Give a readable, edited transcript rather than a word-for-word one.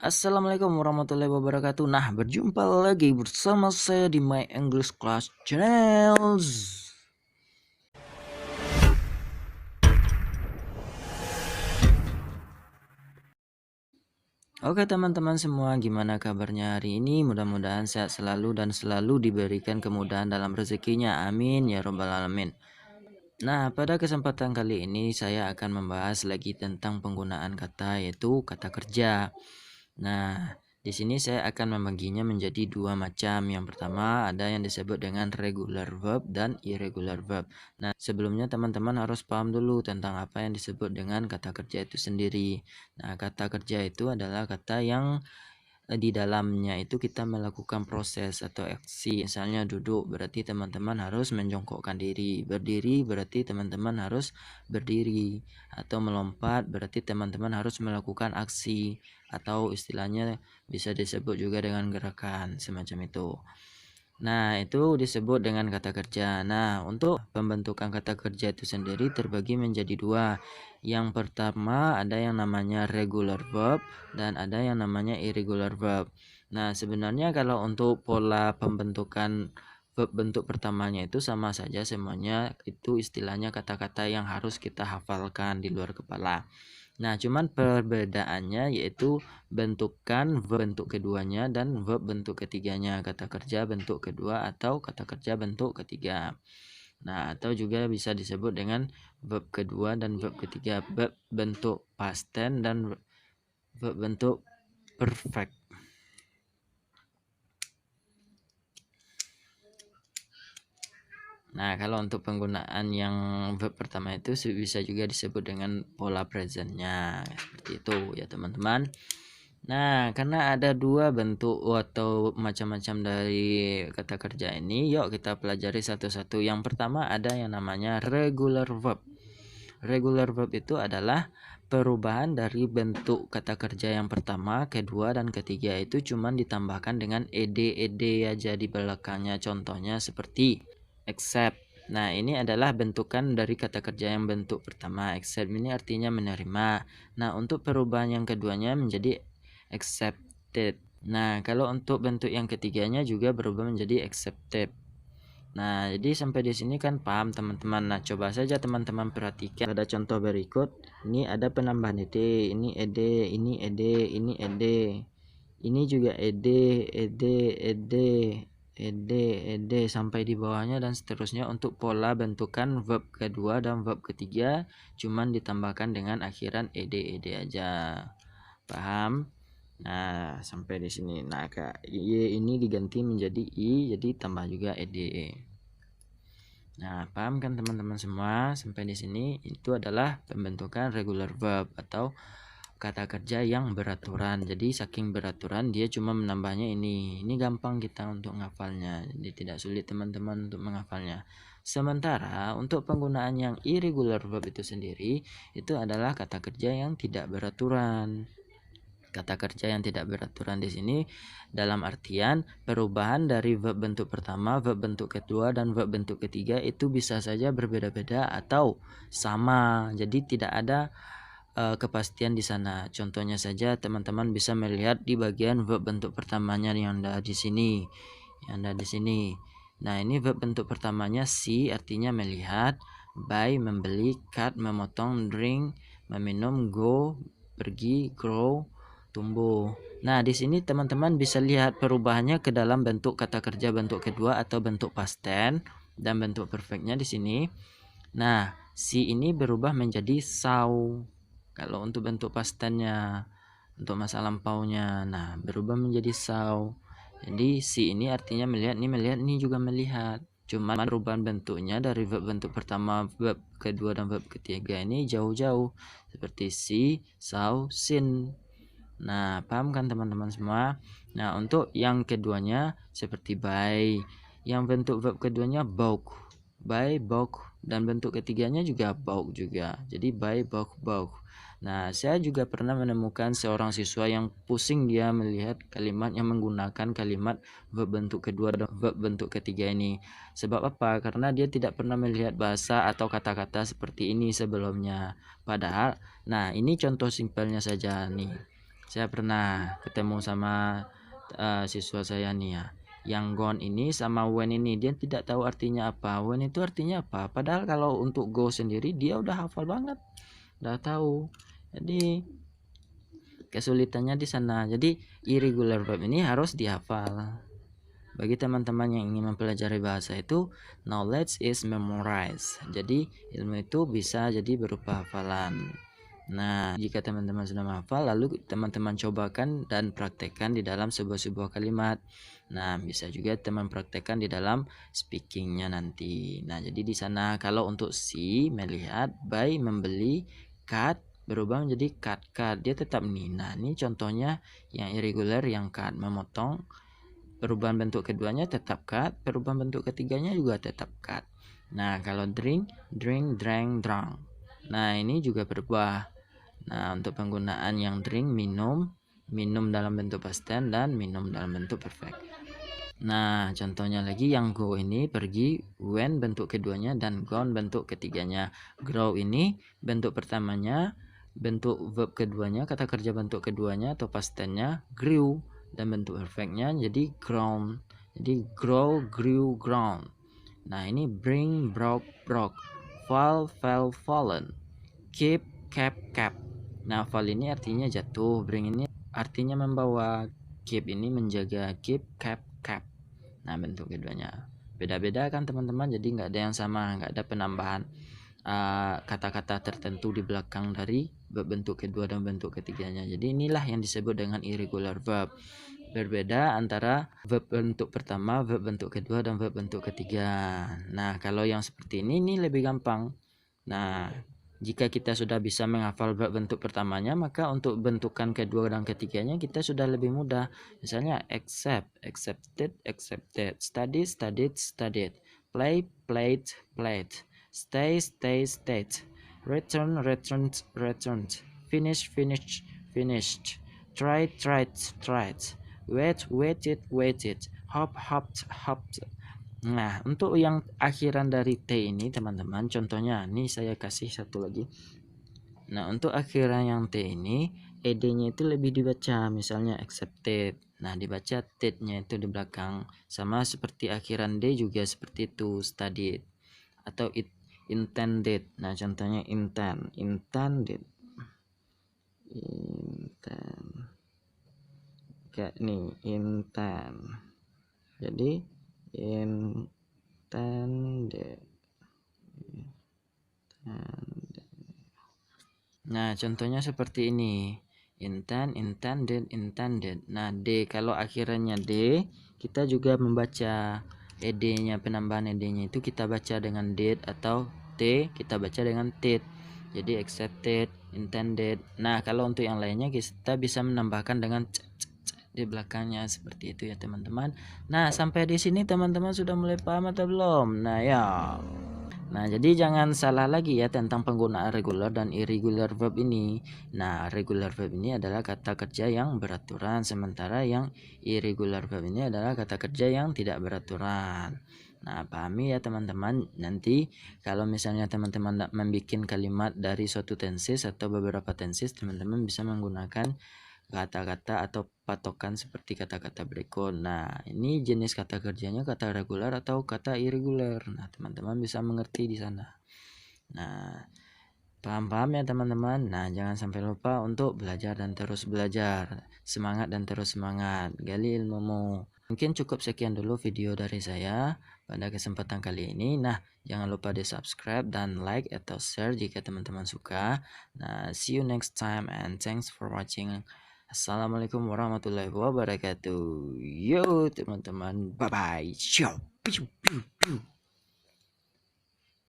Assalamualaikum warahmatullahi wabarakatuh. Nah, berjumpa lagi bersama saya di My English Class Channels. Oke teman-teman semua, gimana kabarnya hari ini? Mudah-mudahan sehat selalu dan selalu diberikan kemudahan dalam rezekinya. Amin ya robbal alamin. Nah, pada kesempatan kali ini saya akan membahas lagi tentang penggunaan kata, yaitu kata kerja. Nah, di sini saya akan membaginya menjadi dua macam. Yang pertama ada yang disebut dengan regular verb dan irregular verb. Nah, sebelumnya teman-teman harus paham dulu tentang apa yang disebut dengan kata kerja itu sendiri. Nah, kata kerja itu adalah kata yang di dalamnya itu kita melakukan proses atau aksi. Misalnya duduk berarti teman-teman harus menjongkokkan diri, berdiri berarti teman-teman harus berdiri, atau melompat berarti teman-teman harus melakukan aksi, atau istilahnya bisa disebut juga dengan gerakan semacam itu. Nah, itu disebut dengan kata kerja. Nah, untuk pembentukan kata kerja itu sendiri terbagi menjadi dua. Yang pertama ada yang namanya regular verb dan ada yang namanya irregular verb. Nah, sebenarnya kalau untuk pola pembentukan verb bentuk pertamanya itu sama saja semuanya, itu istilahnya kata-kata yang harus kita hafalkan di luar kepala. Nah, cuman perbedaannya yaitu bentukan verb bentuk keduanya dan verb bentuk ketiganya, kata kerja bentuk kedua atau kata kerja bentuk ketiga. Nah, atau juga bisa disebut dengan verb kedua dan verb ketiga, verb bentuk past tense dan verb bentuk perfect. Nah, kalau untuk penggunaan yang verb pertama itu bisa juga disebut dengan pola presentnya, seperti itu ya teman-teman. Nah, karena ada dua bentuk atau macam-macam dari kata kerja ini, yuk kita pelajari satu-satu. Yang pertama ada yang namanya regular verb. Regular verb itu adalah perubahan dari bentuk kata kerja yang pertama, kedua, dan ketiga itu cuma ditambahkan dengan ed aja di belakangnya. Contohnya seperti accept. Nah, ini adalah bentukan dari kata kerja yang bentuk pertama. Accept ini artinya menerima. Nah, untuk perubahan yang keduanya menjadi accepted. Nah, kalau untuk bentuk yang ketiganya juga berubah menjadi accepted. Nah, jadi sampai di sini kan paham teman-teman. Nah, coba saja teman-teman perhatikan ada contoh berikut. Ini ada penambahan ed, ini ed, ini ed, ini ed. Ini juga ed, ed, ed, ed, ed sampai di bawahnya dan seterusnya. Untuk pola bentukan verb kedua dan verb ketiga cuman ditambahkan dengan akhiran ed aja. Paham? Nah, sampai di sini. Nah, y ini diganti menjadi i, jadi tambah juga ed. Nah, paham kan teman-teman semua? Sampai di sini itu adalah pembentukan regular verb atau kata kerja yang beraturan. Jadi saking beraturan dia cuma menambahnya ini. Ini gampang kita untuk menghafalnya. Jadi tidak sulit teman-teman untuk menghafalnya. Sementara untuk penggunaan yang irregular verb itu sendiri itu adalah kata kerja yang tidak beraturan. Kata kerja yang tidak beraturan di sini dalam artian perubahan dari verb bentuk pertama, verb bentuk kedua, dan verb bentuk ketiga itu bisa saja berbeda-beda atau sama. Jadi tidak ada kepastian di sana. Contohnya saja teman-teman bisa melihat di bagian verb bentuk pertamanya yang ada di sini. Yang ada di sini. Nah, ini verb bentuk pertamanya see artinya melihat, buy membeli, cut memotong, drink meminum, go pergi, grow tumbuh. Nah, di sini teman-teman bisa lihat perubahannya ke dalam bentuk kata kerja bentuk kedua atau bentuk past tense dan bentuk perfectnya di sini. Nah, si ini berubah menjadi saw. Kalau untuk bentuk past tense-nya, untuk masa lampaunya, nah berubah menjadi saw. Jadi si ini artinya melihat, ini juga melihat. Cuma perubahan bentuknya dari verb bentuk pertama, verb kedua, dan verb ketiga ini jauh-jauh. Seperti see, saw, seen. Nah, paham kan teman-teman semua? Nah, untuk yang keduanya seperti buy. Yang bentuk verb keduanya bought. Buy, bought, dan bentuk ketiganya juga bought juga. Jadi buy, bought, bought. Nah, saya juga pernah menemukan seorang siswa yang pusing dia melihat kalimat yang menggunakan kalimat verb bentuk kedua dan verb bentuk ketiga ini. Sebab apa? Karena dia tidak pernah melihat bahasa atau kata-kata seperti ini sebelumnya. Padahal, nah ini contoh simpelnya saja nih. Saya pernah ketemu sama siswa saya nih ya, yang gone ini sama when ini dia tidak tahu artinya apa. When itu artinya apa, padahal kalau untuk go sendiri dia udah hafal banget, udah tahu. Jadi kesulitannya di sana. Jadi irregular verb ini harus dihafal. Bagi teman-teman yang ingin mempelajari bahasa itu, knowledge is memorized. Jadi ilmu itu bisa jadi berupa hafalan. Nah, jika teman-teman sudah menghafal, lalu teman-teman cobakan dan praktekkan di dalam sebuah kalimat. Nah, bisa juga teman praktekkan di dalam speakingnya nanti. Nah, jadi di sana kalau untuk see, melihat, buy, membeli, cut, berubah menjadi cut. Dia tetap nih. Nah, ini contohnya yang irregular, yang cut, memotong. Perubahan bentuk keduanya tetap cut, perubahan bentuk ketiganya juga tetap cut. Nah, kalau drink, drank. Nah, ini juga berubah. Nah, untuk penggunaan yang drink, minum dalam bentuk past tense dan minum dalam bentuk perfect. Nah, contohnya lagi yang go ini pergi, went bentuk keduanya, dan gone bentuk ketiganya. Grow ini bentuk pertamanya, bentuk verb keduanya, kata kerja bentuk keduanya atau past tense-nya grew, dan bentuk perfectnya jadi grown. Jadi grow, grew, grown. Nah, ini bring, broke, fall, fell, fallen, keep, kept. Nah, fall ini artinya jatuh, bring ini artinya membawa, keep ini menjaga, keep, kept. Nah, bentuk keduanya beda-beda kan teman-teman, jadi nggak ada yang sama, nggak ada penambahan kata-kata tertentu di belakang dari bentuk kedua dan bentuk ketiganya. Jadi inilah yang disebut dengan irregular verb. Berbeda antara verb bentuk pertama, verb bentuk kedua, dan verb bentuk ketiga. Nah, kalau yang seperti ini lebih gampang. Nah, jika kita sudah bisa menghafal verb bentuk pertamanya, maka untuk bentukan kedua dan ketiganya kita sudah lebih mudah. Misalnya accept, accepted, studied, played, stayed, returned, finished, tried, waited, hopped. Nah, untuk yang akhiran dari T ini teman-teman, contohnya ini saya kasih satu lagi. Nah, untuk akhiran yang T ini, ED-nya itu lebih dibaca, misalnya accepted. Nah, dibaca T-nya itu di belakang. Sama seperti akhiran D juga seperti itu, studied. Atau intended. Nah, contohnya intended. Kayak nih, intend. Jadi intended. Nah, contohnya seperti ini. Intended. Nah, D kalau akhirannya D, kita juga membaca ed-nya, penambahan ed-nya itu kita baca dengan did, atau T kita baca dengan did. Jadi accepted, intended. Nah, kalau untuk yang lainnya kita bisa menambahkan dengan di belakangnya seperti itu ya, teman-teman. Nah, sampai di sini teman-teman sudah mulai paham atau belum? Nah, ya. Nah, jadi jangan salah lagi ya tentang penggunaan regular dan irregular verb ini. Nah, regular verb ini adalah kata kerja yang beraturan, sementara yang irregular verb ini adalah kata kerja yang tidak beraturan. Nah, pahami ya teman-teman. Nanti kalau misalnya teman-teman membuat kalimat dari suatu tenses atau beberapa tenses, teman-teman bisa menggunakan kata-kata atau patokan seperti kata-kata berikut. Nah, ini jenis kata kerjanya kata regular atau kata irregular. Nah, teman-teman bisa mengerti di sana. Nah, paham-paham ya teman-teman. Nah, jangan sampai lupa untuk belajar dan terus belajar. Semangat dan terus semangat. Gali ilmumu. Mungkin cukup sekian dulu video dari saya pada kesempatan kali ini. Nah, jangan lupa di subscribe dan like atau share jika teman-teman suka. Nah, see you next time and thanks for watching. Assalamualaikum warahmatullahi wabarakatuh. Yo teman-teman, bye bye. Ciao.